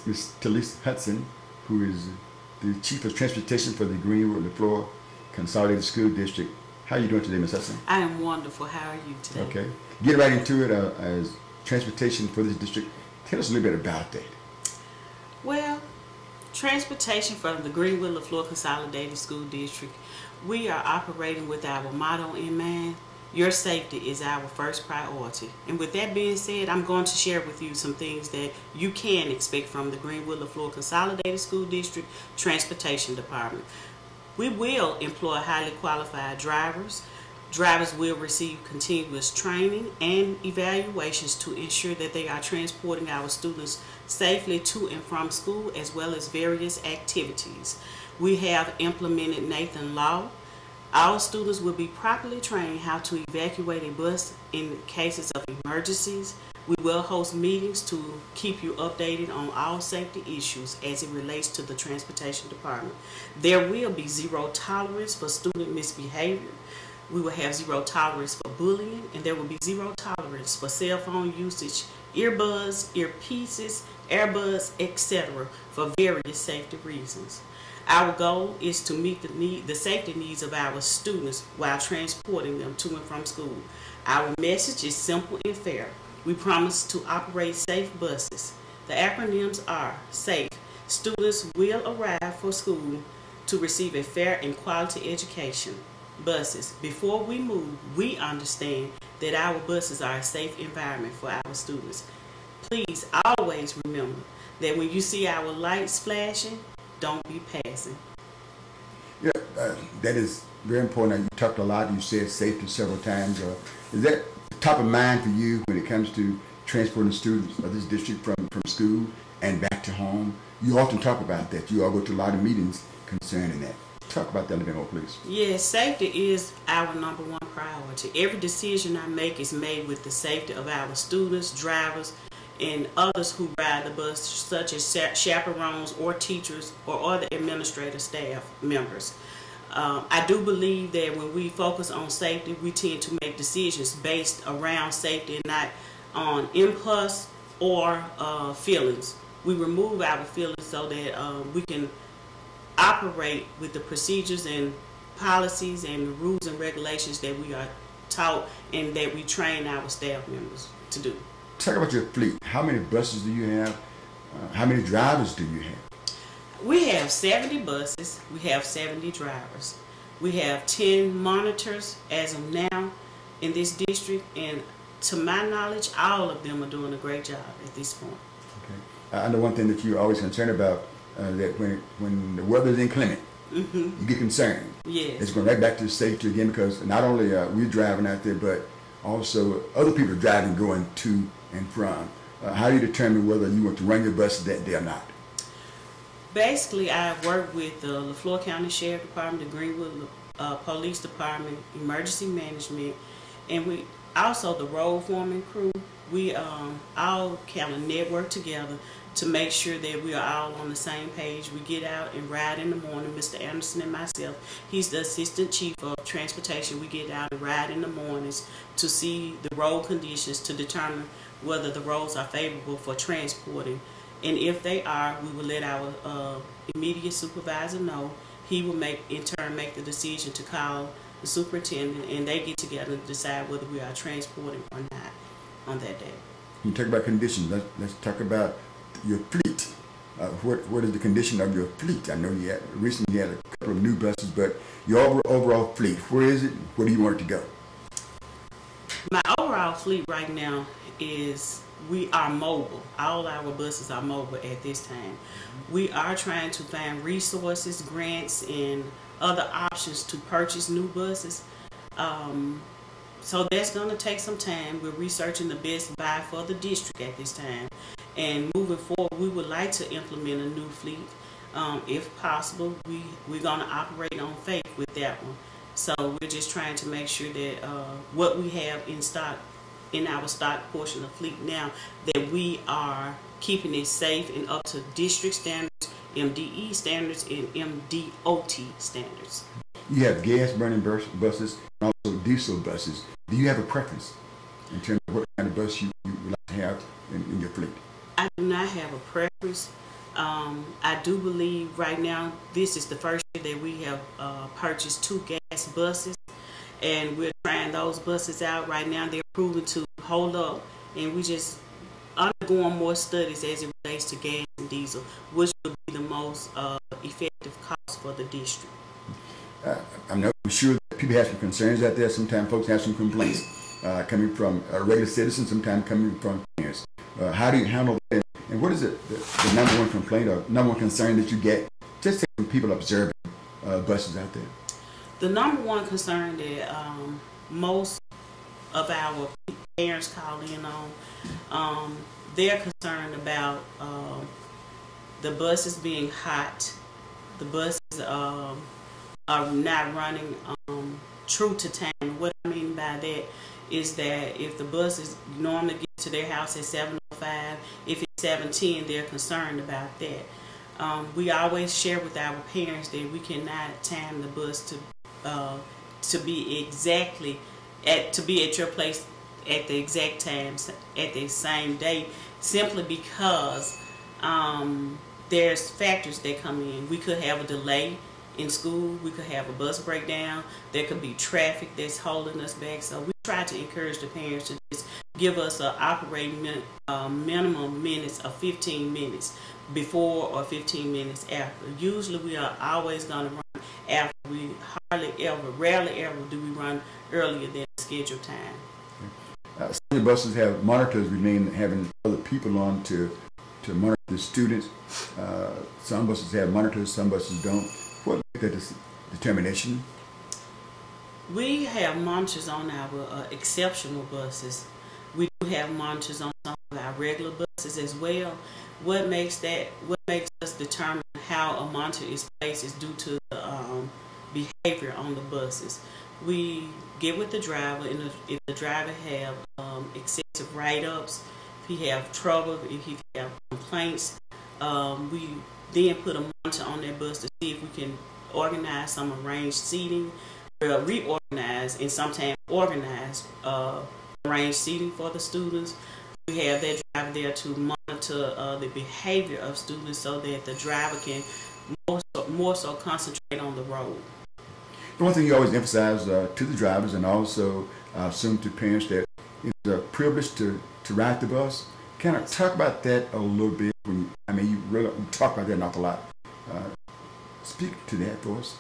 Ms. Talece Hudson, who is the Chief of Transportation for the Greenwood-LaFleur Consolidated School District. How are you doing today, Ms. Hudson? I am wonderful. How are you today? Okay. Get right into it as transportation for this district. Tell us a little bit about that. Well, transportation from the Greenwood-LaFleur Consolidated School District, we are operating with our motto in mind: your safety is our first priority. And with that being said, I'm going to share with you some things that you can expect from the Greenwood-LaFleur Consolidated School District Transportation Department. We will employ highly qualified drivers. Drivers will receive continuous training and evaluations to ensure that they are transporting our students safely to and from school, as well as various activities. We have implemented Nathan Law. Our students will be properly trained how to evacuate a bus in cases of emergencies. We will host meetings to keep you updated on all safety issues as it relates to the transportation department. There will be zero tolerance for student misbehavior. We will have zero tolerance for bullying, and there will be zero tolerance for cell phone usage, earbuds, earpieces, earbuds, etc. for various safety reasons. Our goal is to meet the safety needs of our students while transporting them to and from school. Our message is simple and fair. We promise to operate safe buses. The acronyms are SAFE. Students will arrive for school to receive a fair and quality education. Buses. Before we move, we understand that our buses are a safe environment for our students. Please always remember that when you see our lights flashing, don't be passing. Yeah, that is very important. You talked a lot. You said safety several times. Is that top of mind for you when it comes to transporting students of this district from school and back to home? You often talk about that. You all go to a lot of meetings concerning that. Talk about that a little bit more, please. Yes, safety is our number one priority. Every decision I make is made with the safety of our students, drivers, and others who ride the bus, such as chaperones or teachers or other administrative staff members. I do believe that when we focus on safety, we tend to make decisions based around safety and not on impulse or feelings. We remove our feelings so that we can operate with the procedures and policies and the rules and regulations that we are taught and that we train our staff members to do. Talk about your fleet. How many buses do you have? How many drivers do you have? We have 70 buses. We have 70 drivers. We have 10 monitors as of now in this district, and to my knowledge, all of them are doing a great job at this point. Okay. I know one thing that you're always concerned about, that when the weather is inclement, you get concerned. Yes. It's going right back to safety again, because not only we're driving out there, but also other people are driving going to and from. How do you determine whether you want to run your bus that day or not? Basically, I work with the LaFleur County Sheriff Department, the Greenwood Police Department, Emergency Management, and we also the road foreman crew. We all kind of network together to make sure that we are all on the same page. We get out and ride in the morning. Mr. Anderson and myself, he's the Assistant Chief of Transportation. We get out and ride in the mornings to see the road conditions to determine whether the roads are favorable for transporting. And if they are, we will let our immediate supervisor know. He will in turn make the decision to call the superintendent, and they get together and decide whether we are transporting or not on that day. You talk about conditions. Let's talk about your fleet. What is the condition of your fleet? I know recently you had a couple of new buses, but your overall fleet, where is it? Where do you want it to go? My overall fleet right now is we are mobile. All our buses are mobile at this time. We are trying to find resources, grants, and other options to purchase new buses. So that's going to take some time. We're researching the best buy for the district at this time. And moving forward, we would like to implement a new fleet. If possible, we're going to operate on faith with that one. So we're just trying to make sure that what we have in stock, in our stock portion of fleet now, that we are keeping it safe and up to district standards, MDE standards, and MDOT standards. You have gas burning buses and also diesel buses. Do you have a preference in terms of what kind of bus you would like to have in your fleet? I do not have a preference. I do believe right now this is the first year that we have purchased 2 gas buses, and we're trying those buses out right now. They're proven to hold up, and we just undergoing more studies as it relates to gas and diesel, which will be the most effective cost for the district. I'm sure that people have some concerns out there. Sometimes folks have some complaints coming from regular citizens, sometimes coming from parents. How do you handle that? And what is the number one complaint or number one concern that you get just from people observing buses out there? The number one concern that most of our parents call in on, they're concerned about the buses being hot, the buses are not running true to time. What I mean by that is that if the buses normally get to their house at 7:05, if it's 7:10, they're concerned about that. We always share with our parents that we cannot time the bus to be exactly at your place at the exact times at the same day, simply because there's factors that come in. We could have a delay in school, we could have a bus breakdown, there could be traffic that's holding us back. So we try to encourage the parents to just give us an operating minimum minutes of 15 minutes before or 15 minutes after. Usually we are always going to run after. We rarely ever do we run earlier than scheduled time. Some of the buses have monitors, remain having other people on to monitor the students. Some buses have monitors, some buses don't. What is that determination? We have monitors on our exceptional buses. We do have monitors on some of our regular buses as well. What makes us determine how a monitor is placed is due to the behavior on the buses. We get with the driver, and if the driver have excessive write-ups, if he have trouble, if he have complaints, we then put a monitor on that bus to see if we can organize some arranged seating, reorganize, and sometimes organize arranged seating for the students. We have that driver there to monitor the behavior of students so that the driver can more so concentrate on the road. The one thing you always emphasize to the drivers, and also assume to parents, that it's a privilege to ride the bus. Can I talk about that a little bit? You talk about that an awful lot. Speak to that for us.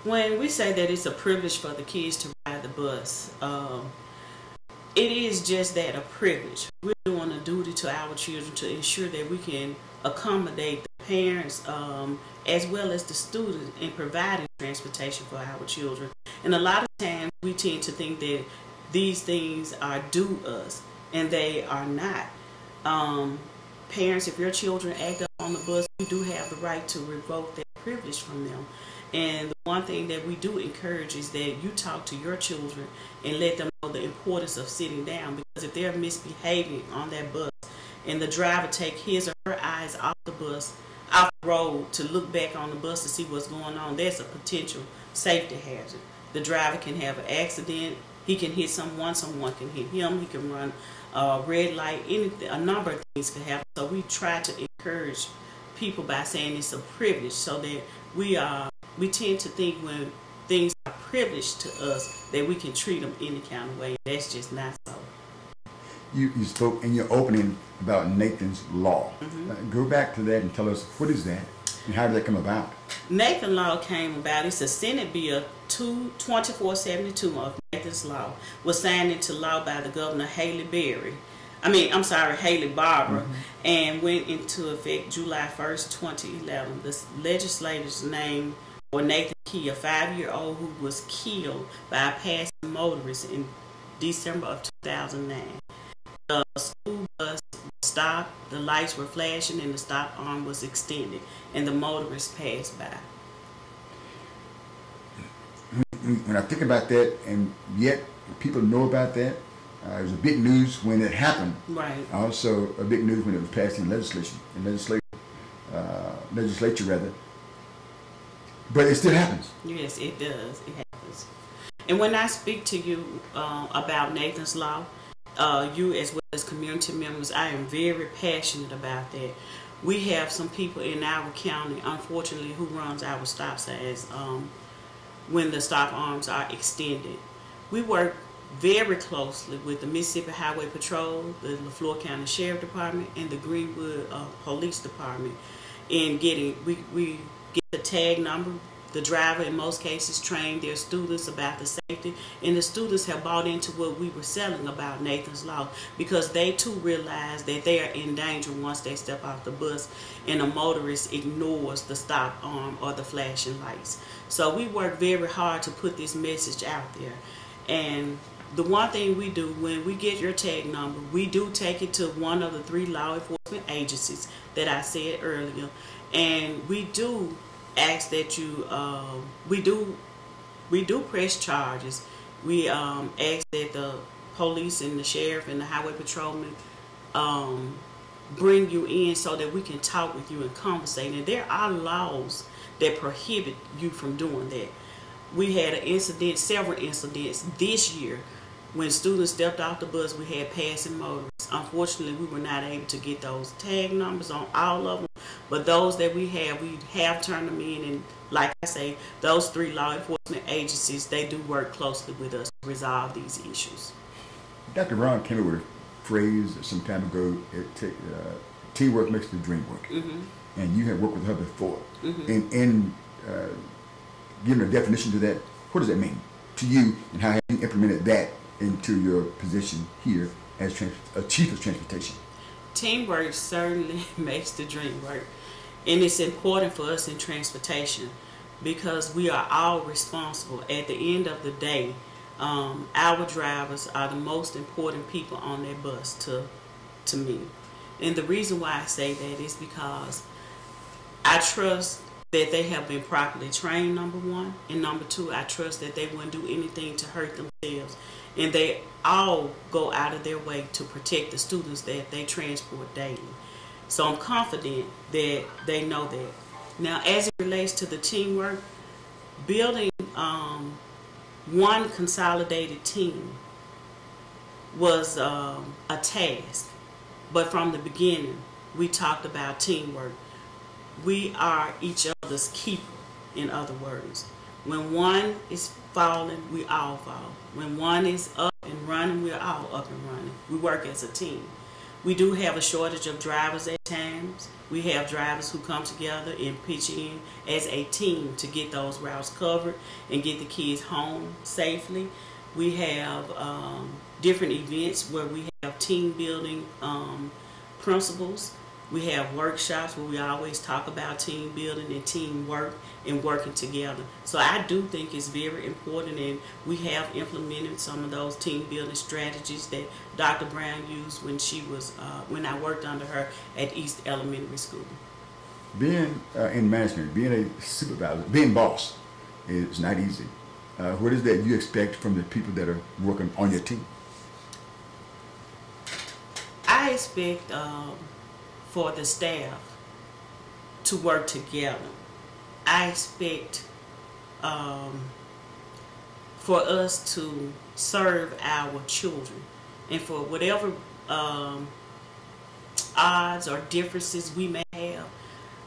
When we say that it's a privilege for the kids to ride the bus, it is just that, a privilege. We're doing a duty to our children to ensure that we can accommodate the parents as well as the students in providing transportation for our children. And a lot of times we tend to think that these things are due us, and they are not. Parents, if your children act up on the bus, you do have the right to revoke that privilege from them. And the one thing that we do encourage is that you talk to your children and let them know the importance of sitting down, because if they're misbehaving on that bus and the driver take his or her eyes off the bus, off the road, to look back on the bus to see what's going on, that's a potential safety hazard. The driver can have an accident, he can hit someone can hit him, he can run a red light, anything, a number of things can happen. So we try to encourage people by saying it's a privilege, so that we tend to think when things are privileged to us that we can treat them any kind of way. That's just not so. You spoke in your opening about Nathan's Law. Go back to that and tell us, what is that and how did that come about? Nathan's Law came about, it's a Senate Bill 2472 of Nathan's Law, was signed into law by the Governor Haley Barbour, and went into effect July 1st, 2011. The legislators named Nathan Key, a 5-year-old who was killed by a passing motorist in December of 2009. The school bus stopped, the lights were flashing, and the stop arm was extended, and the motorist passed by. When I think about that, and yet people know about that, it was a big news when it happened. Right. Also a big news when it was passed in legislature rather. But it still happens. Yes, it does. It happens. And when I speak to you about Nathan's Law, you as well as community members, I am very passionate about that. we have some people in our county, unfortunately, who runs our stop signs when the stop arms are extended. We work very closely with the Mississippi Highway Patrol, the LaFleur County Sheriff Department, and the Greenwood Police Department in getting, we get the tag number. The driver in most cases trained their students about the safety, and the students have bought into what we were selling about Nathan's Law, because they too realize that they are in danger once they step off the bus and a motorist ignores the stop arm or the flashing lights. So we work very hard to put this message out there. And the one thing we do when we get your tag number, we do take it to one of the 3 law enforcement agencies that I said earlier, and we do ask that you we do press charges. We ask that the police and the sheriff and the highway patrolman bring you in so that we can talk with you and conversate. And there are laws that prohibit you from doing that. We had an incident, several incidents this year when students stepped off the bus. We had passing motorists. Unfortunately, we were not able to get those tag numbers on all of them, but those that we have turned them in. And like I say, those 3 law enforcement agencies, they do work closely with us to resolve these issues. Dr. Brown came up with a phrase some time ago, teamwork makes the dream work. And you have worked with her before. And giving a definition to that, what does that mean to you, and how have you implemented that into your position here as Chief of Transportation? Teamwork certainly makes the dream work, and it's important for us in transportation because we are all responsible. At the end of the day, our drivers are the most important people on that bus to me. And the reason why I say that is because I trust that they have been properly trained, number one, and number two, I trust that they wouldn't do anything to hurt themselves, and they all go out of their way to protect the students that they transport daily. So I'm confident that they know that. Now, as it relates to the teamwork, building one consolidated team was a task, but from the beginning, we talked about teamwork. We are each other's keeper, in other words. When one is falling, we all fall. When one is up and running, we're all up and running. We work as a team. We do have a shortage of drivers at times. We have drivers who come together and pitch in as a team to get those routes covered and get the kids home safely. We have different events where we have team building principles. We have workshops where we always talk about team building and teamwork and working together. So I do think it's very important, and we have implemented some of those team building strategies that Dr. Brown used when she was when I worked under her at East Elementary School. Being in management, being a supervisor, being boss is not easy. What is that you expect from the people that are working on your team? I expect for the staff to work together. I expect for us to serve our children, and for whatever odds or differences we may have,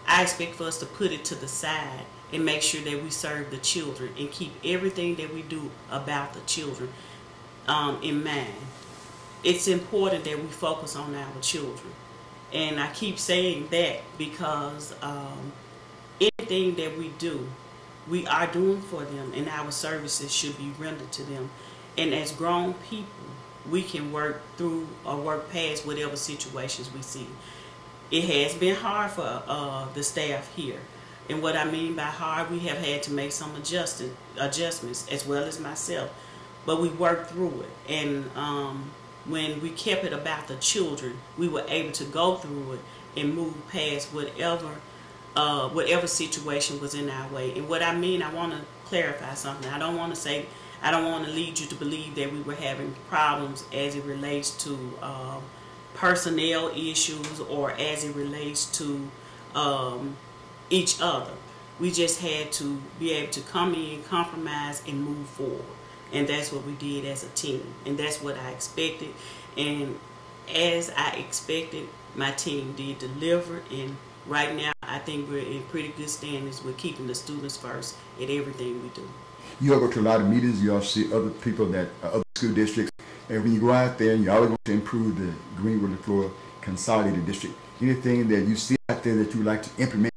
I expect for us to put it to the side and make sure that we serve the children and keep everything that we do about the children in mind. It's important that we focus on our children. And I keep saying that because anything that we do, we are doing for them, and our services should be rendered to them. And as grown people, we can work through or work past whatever situations we see. It has been hard for the staff here. And what I mean by hard, we have had to make some adjustments, as well as myself. But we worked through it. And when we kept it about the children, we were able to go through it and move past whatever situation was in our way. And what I mean, I want to clarify something. I don't want to lead you to believe that we were having problems as it relates to personnel issues or as it relates to each other. We just had to be able to come in, compromise, and move forward. And that's what we did as a team. And that's what I expected. And as I expected, my team did deliver, and right now I think we're in pretty good standings with keeping the students first at everything we do. You all go to a lot of meetings. You all see other people that other school districts, and when you go out there, you always want to improve the Greenwood and Florida Consolidated District. Anything that you see out there that you would like to implement